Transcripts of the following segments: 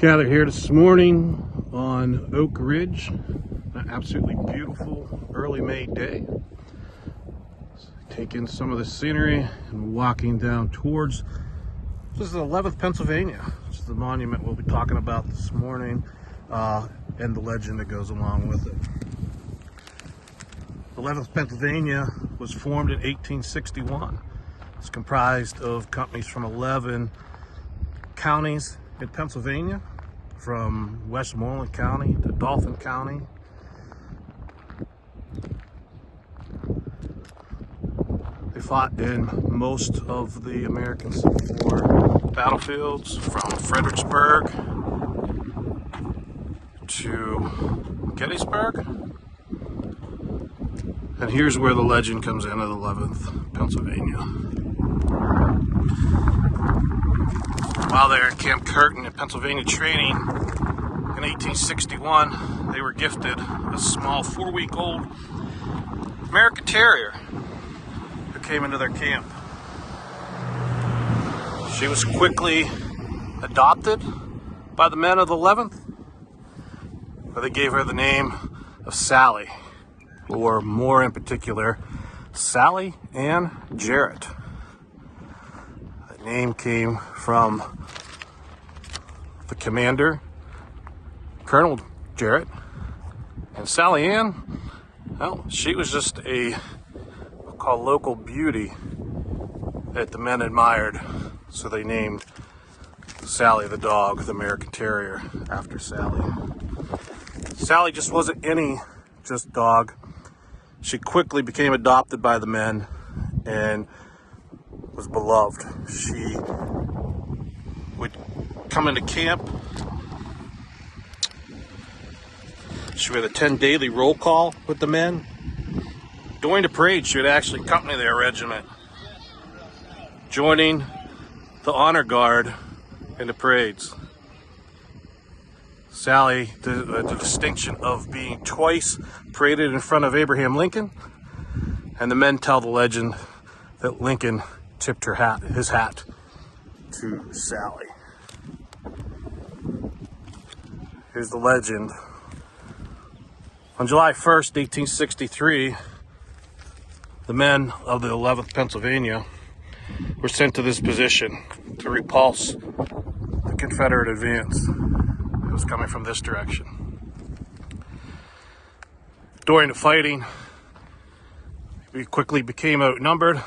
Gathered here this morning on Oak Ridge, an absolutely beautiful early May day. Taking some of the scenery and walking down towards, this is 11th Pennsylvania, which is the monument we'll be talking about this morning, and the legend that goes along with it. 11th Pennsylvania was formed in 1861. It's comprised of companies from 11 counties in Pennsylvania, from Westmoreland County to Dauphin County. They fought in most of the American Civil War battlefields, from Fredericksburg to Gettysburg. And here's where the legend comes in at 11th Pennsylvania. While they were in Camp Curtin in Pennsylvania training in 1861, they were gifted a small 4-week-old American Terrier who came into their camp. She was quickly adopted by the men of the 11th, where they gave her the name of Sally, or more in particular, Sally Ann Jarrett. The name came from the commander, Colonel Jarrett, and Sally Ann, well, she was just a, we'll call local beauty that the men admired, so they named Sally the dog, the American Terrier, after Sally. Sally just wasn't any just dog. She quickly became adopted by the men and was beloved. She would come into camp. She would attend daily roll call with the men. During the parade, she would actually accompany their regiment, joining the honor guard in the parades. Sally, the distinction of being twice paraded in front of Abraham Lincoln, and the men tell the legend that Lincoln tipped his hat to Sally. Here's the legend. On July 1st, 1863, the men of the 11th Pennsylvania were sent to this position to repulse the Confederate advance. It was coming from this direction. During the fighting, we quickly became outnumbered.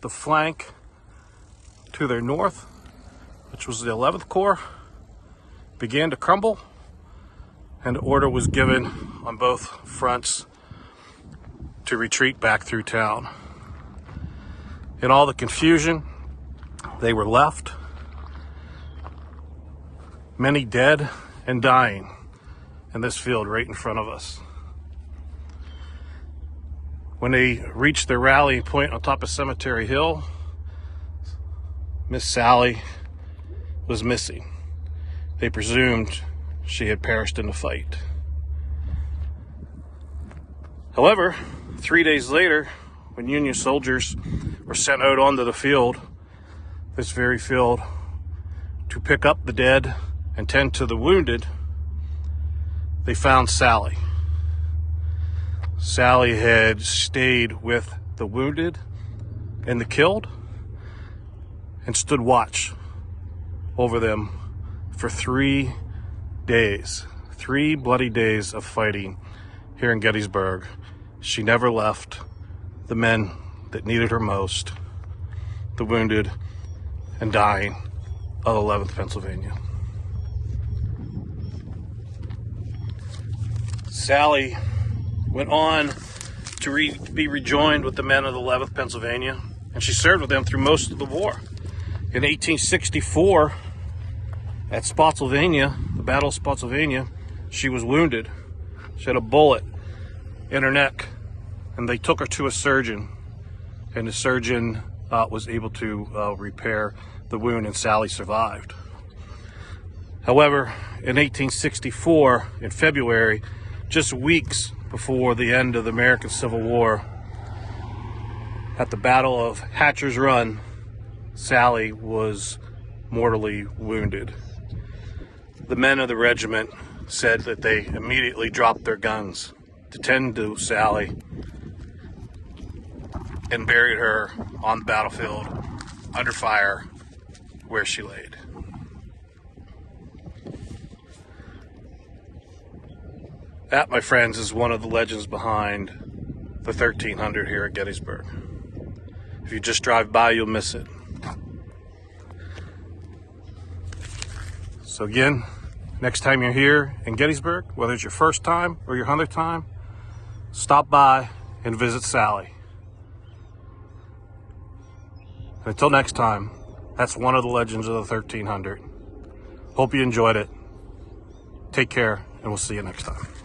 The flank to their north, which was the 11th Corps, began to crumble, and order was given on both fronts to retreat back through town. In all the confusion, they were left, many dead and dying in this field right in front of us. When they reached their rallying point on top of Cemetery Hill, Miss Sally was missing. They presumed she had perished in the fight. However, 3 days later, when Union soldiers were sent out onto the field, this very field, to pick up the dead and tend to the wounded, they found Sally. Sally had stayed with the wounded and the killed and stood watch over them for 3 days, 3 bloody days of fighting here in Gettysburg. She never left the men that needed her most, the wounded and dying of 11th Pennsylvania. Sally went on to be rejoined with the men of the 11th Pennsylvania, and she served with them through most of the war. In 1864, at Spotsylvania, the Battle of Spotsylvania, she was wounded. She had a bullet in her neck, and they took her to a surgeon, and the surgeon was able to repair the wound, and Sally survived. However, in 1864, in February, just weeks before the end of the American Civil War, at the Battle of Hatcher's Run, Sally was mortally wounded. The men of the regiment said that they immediately dropped their guns to tend to Sally and buried her on the battlefield under fire where she laid. That, my friends, is one of the legends behind the 1300 here at Gettysburg. If you just drive by, you'll miss it. So again, next time you're here in Gettysburg, whether it's your first time or your 100th time, stop by and visit Sally. And until next time, that's one of the legends of the 1300. Hope you enjoyed it. Take care, and we'll see you next time.